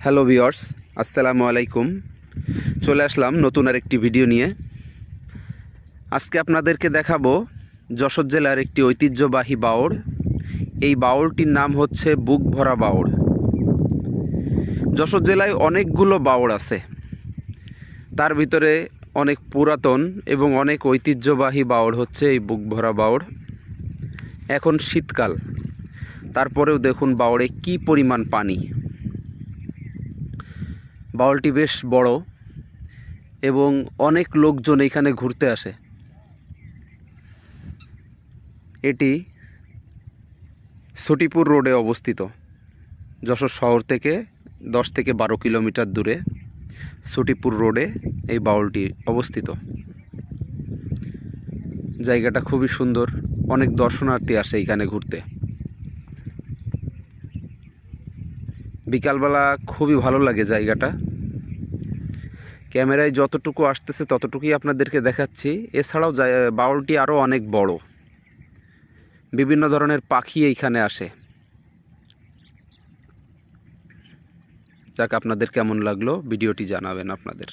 Hello viewers, আসসালামু আলাইকুম। চলে আসলাম নতুন আরেকটি ভিডিও নিয়ে। আজকে আপনাদেরকে দেখাবো যশোর জেলার একটি ঐতিহ্যবাহী বাওড়। এই বাওড়টির নাম হচ্ছে বুক ভরা বাওড়। যশোর জেলায় অনেকগুলো বাওড় আছে, তার ভিতরে অনেক পুরাতন এবং অনেক ঐতিহ্যবাহী বাওড় হচ্ছে এই বুক ভরা বাওড়। এখন শীতকাল, তারপরেও দেখুন বাওড়ে কি পরিমাণ পানি। বাওড়টি বেশ বড় এবং অনেক লোকজন এখানে ঘুরতে আসে। এটি সটিপুর রোডে অবস্থিত। যশোর শহর থেকে 10 থেকে 12 কিলোমিটার দূরে সটিপুর রোডে এই বাউলটি অবস্থিত। জায়গাটা খুবই সুন্দর, অনেক দর্শনার্থী আসে এখানে ঘুরতে। বিকালবেলা খুবই ভালো লাগে জায়গাটা। ক্যামেরায় যতটুকু আসতেছে ততটুকুই আপনাদেরকে দেখাচ্ছি। এছাড়াও বাউলটি আরও অনেক বড়, বিভিন্ন ধরনের পাখি এইখানে আসে। যাক, আপনাদের কেমন লাগলো ভিডিওটি জানাবেন আপনাদের।